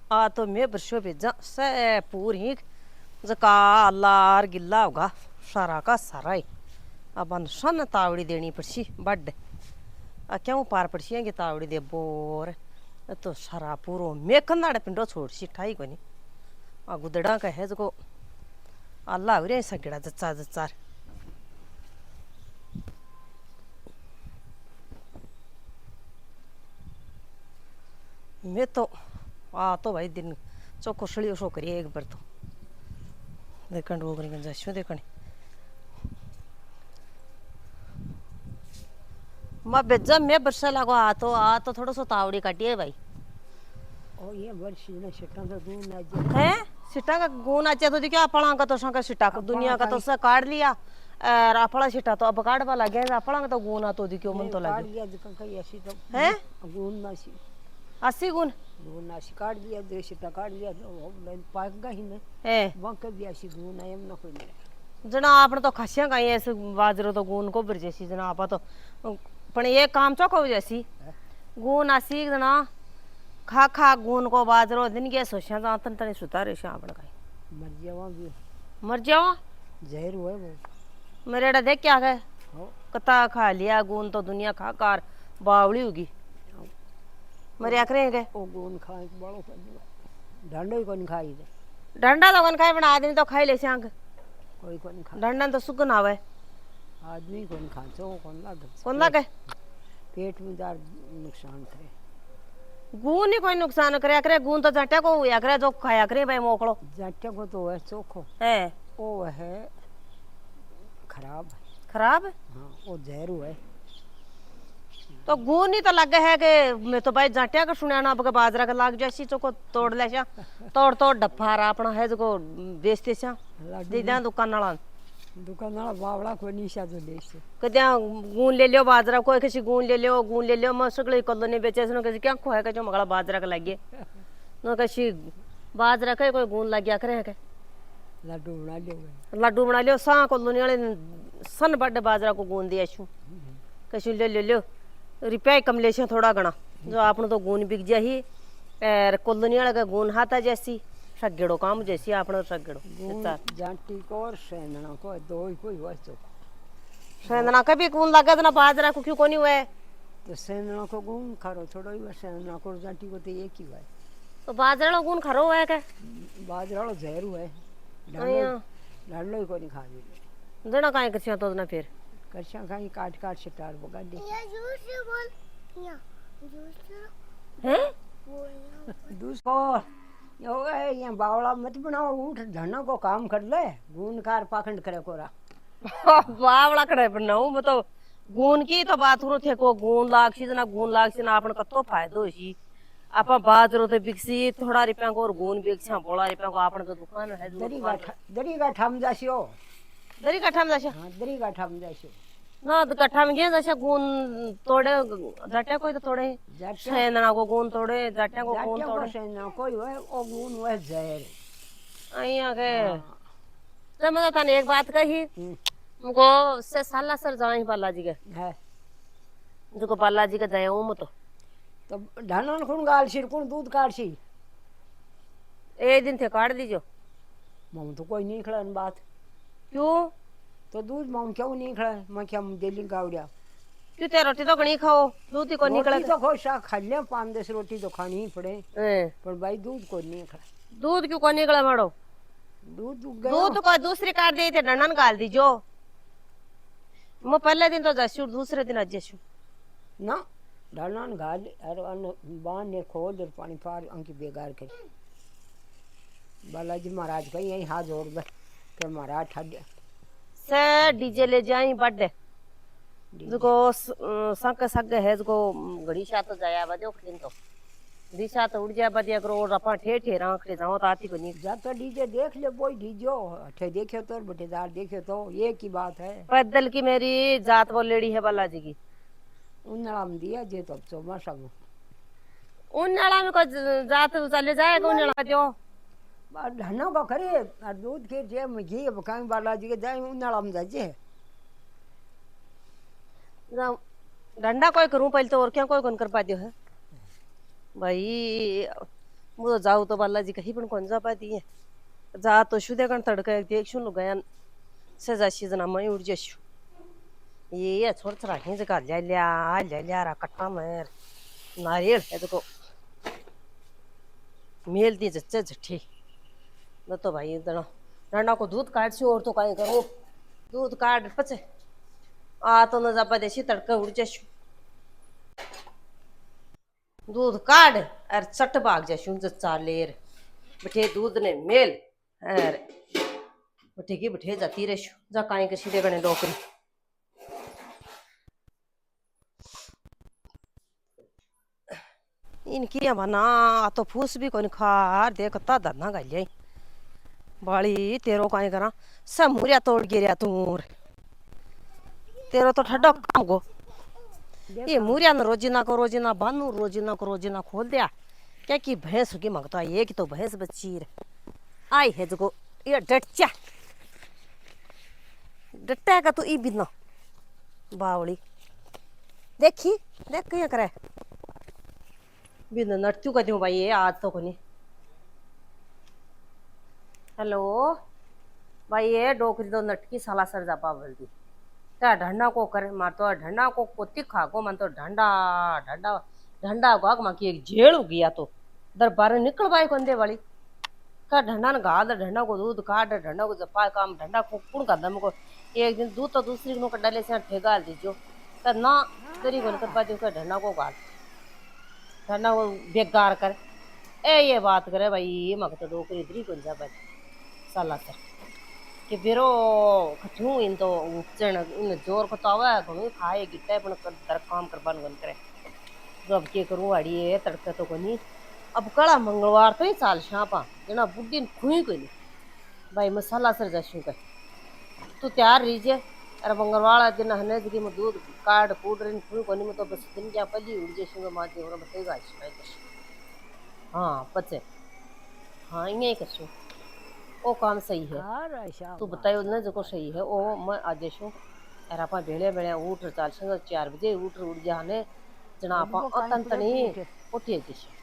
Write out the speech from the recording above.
आ तो मैं बरसों भेजा से पूरी जका लार गिल्ला होगा सारा का सारा ही अब सन तावड़ी देनी पड़सी बड आ क्यों पार पड़सी है तावड़ी दे बोर तो सारा पूरो मैं कन्नाड़े पिंडो छोड़ सी ठाई कोनी आ गुदड़ा का है जो अल्लाह रे सगड़ा जच्चा जच्चार मैं तो आ तो भाई दिन चौको सड़ियो शो करिए एक बार तो देखण डोगरी गंजा शो देखण मैं बेजा मैं बरसा लागो आ तो थोड़ा सो तावड़ी काटिए भाई ओ ये वर्षी ने छटा तो दून आज है सिटा का गुण आचे तो क्या अपना का तो शंका सिटा को दुनिया का तो से काट लिया और अपना सिटा तो अब काट वाला गया अपना का तो गुण आ तो क्यों मन तो काट लगे दिया दुकान का ऐसी तो हैं गुण ना सी 80 गुण गुण ना सी काट दिया देश ता काट दिया तो लाइन पाक गा ही ने है वंक भी ऐसी गुण है ना कोई नहीं जना आपने तो खासियां गई ऐसे बाजरो तो गुण को बर जैसी जना आप तो पण ये काम चौको जैसी गुण आसी जना खा खा गुण को बाजरो दिन के सोचा जा तन तने सुतारे से आपन का मर जावा भी मर जाओ जहर हुए वो मेरे एड़ा देख क्या गए हो कता खा लिया गुण तो दुनिया खा कार बावली होगी मरे आकरे गए ओ गुण खाए बड़ो कर डंडो ही कोन खाई दे डंडा तो कौन खाए पण आदमी तो खाई ले सांग कोई कोन खा डंडा तो सुगन आवे आदमी कोन खा तो कोन लाग कौन लगे पेट में जार नुकसान करे गुण ही कोई नुकसान करे करे गुण तो जटे को हुआ करे जो खाया करे भाई मोकलो जाटे को तो है चोखो है ओ है खराब खराब हाँ वो जहर हुआ है तो गुण ही तो लगे है कि मैं तो भाई जाटिया का सुना ना अब बाजरा का लाग जैसी चोको तोड़ ले सा तोड़ तोड़ डब्बा रा अपना है जो बेचते सा दे दे दुकान वाला दुकान वाला बावड़ा को निशा तो ले से कद्या गुण ले लियो बाजरा कोई किसी गुण ले लियो मैं सगले कल्लो नहीं बेचे सुनो किसी क्या को है जो मगला बाजरा का लगे न किसी बाजरा का कोई गुण लग गया करे के लड्डू बना लियो सा कल्लो नहीं वाले सन बड़े बाजरा को गुण दिया छु किसी ले लियो रुपया कम ले थोड़ा घना जो आपने तो गुण बिक जा ही और कॉलोनी वाला का गुण हाथा जैसी सगेड़ो काम जैसी आपने सगेड़ो जांटी को और सेंदना को दो ही कोई वस्तु सेंदना का भी गुण लगा ना बाजरा को क्यों कोनी हुए तो सेंदना को गुण खारो थोड़ा ही सेंदना को जांटी को तो एक ही हुआ तो बाजरा लो गुण खरो है के बाजरा लो जहर हुआ है डालो ही को नहीं खा दे देना काहे करछिया तो ना फिर करछा काई काट काट छटार बगा दे या जूस बोल या जूस हैं दूसरो यो है ये बावड़ा मत बनाओ उठ धना को काम कर ले गुण कार पाखंड करे कोरा बावड़ा खड़े पर ना मैं तो गुण की तो बात करो थे को गुण लागसी ना अपन कतो फायदो होसी आपा बाजरो ते बिकसी थोड़ा रुपया को और गुण बिकसा बोला रुपया को आपन तो दुकान है दरी का ठाम जासियो दरी कट्ठा में जाशा हां दरी का ठाम जासियो ना तो कट्ठा में गया जैसे गुण तोड़े जाटे कोई तो तोड़े सेंदना को गुण तोड़े जाटे को गुण तोड़े सेंदना कोई है ओ गुण है जहर आइया के तो मैं तने एक बात कही मुको से साला सर जाई बालाजी के है जो बालाजी के जाए मत तो ढानन कुण गाल सिर कुण दूध काट सी एक दिन थे काट दीजो मम तो कोई नहीं खड़न बात क्यों तो दूध मम क्यों नहीं खड़ा मैं क्या दिल्ली गावड़िया क्यों ते रोटी तो घणी खाओ दूध ही को निकले तो खुश आ खा ले 5-10 रोटी तो खानी ही पड़े पर भाई दूध को नहीं खड़ा दूध क्यों को निकले मारो दूध को दूसरी काट दे थे डंडन गाल दीजो मैं पहले दिन तो जसू दूसरे दिन आज जसू ना डालना गाल और बांध ने खोल और पानी पार अंकी बेगार कर बालाजी महाराज का यही हाथ जोड़ दे फिर महाराज ठग से डीजे ले जाई बर्थडे जो संक सग है जो घड़ी सा तो जाया बदो दिन तो दिशा तो उड़ जा बदिया करो और अपन ठे ठे राखड़े जाओ तो आती को नहीं जा तो डीजे देख ले बोई डीजो ठे देखियो तो बटेदार देखियो तो ये की बात है पैदल की मेरी जात वो लेडी है बालाजी की उन्नाला में दिया जे तो चौमासा में उन्नाला में को जात चले जाएगा उन्नाला जो धनो को करे और दूध के जे में घी बकाई बालाजी के जाए उन्नाला में जाजे डंडा कोई करूं पहले तो और क्या कोई कौन कर पा दियो है भाई मुझे जाऊ तो बालाजी कहीं पण कोण जा पाती है जा तो शुद्या कण तड़का एक देख शुन गया से जाशी जना मैं उड़ जशु ये छोड़ छोड़ा हिंज का ले लिया रा कट्टा मेर नारियल है देखो मेल दी जच्चे झट्ठी न तो भाई इतना रंडा को दूध काट सी और तो कहीं करो दूध काट पचे आ तो न जापा देसी तड़का उड़ जशु दूध काट और चट भाग जशु जच्चा लेर बठे दूध ने मेल और बठे की बठे जाती रेशु जा काई के सीधे गने डोकरी इनकी बना तो फूस भी कोनी खार देखता धरना गालिया बाली तेरो काई करा सब मुरिया तोड़ गिरिया तूर तेरो तो ठड्डो काम गो ये मुरिया न रोजीना को रोजीना बानू रोजीना को रोजीना खोल दिया क्या की भैंस की मंगता ये की तो भैंस बच्ची रे आई है जो ये डटचा डट्टा का तो ई बिना बावली देखी देख क्या करे बिना नटत्यू का दूं भाई ये आज तो कोनी हेलो भाई ये डोकरी तो नटकी साला सर जापा बोलती क्या ढंडा को करे मार तो ढंडा को पोती खा को मन तो ढंडा ढंडा ढंडा गाग मां की एक जेड़ हो गया तो दरबार निकल पाए कंदे वाली का ढंडा न गा ढंडा को दूध काट ढंडा को जपा काम ढंडा को कुण का दम को एक दिन दूध तो दूसरी नो का डाले से ठेगाल दीजो त ना तेरी को कर पाजो का ढंडा को गाल ढंडा को बेकार कर ए ये बात करे भाई मग तो डोकरी इधरी को जा भाई साला सर कि बेरो कठू इन तो उपचण इन जोर को तो आवे घणो खाए गिटे पण कर काम करबान गन करे जो अब के करूं आड़ी है तड़का तो कोनी अब कड़ा मंगलवार तो ही चाल शापा जना बुड्डी खुई कोनी भाई मसाला सर जशू का तू तैयार रीजे अरे मंगलवार दिन हने जगी में दूध काट पूडरिन खुई कोनी में तो बस दिन क्या पली उड़ जशू मां जे और बतेगा हां पचे हां इंगे करशू ओ काम सही है तू बतायो ना जो सही है ओ मैं आज देशू अरे आपा भेले भेले उठ चाल संग 4 बजे उठ जा ने जना आपा अतंतनी उठिए जशू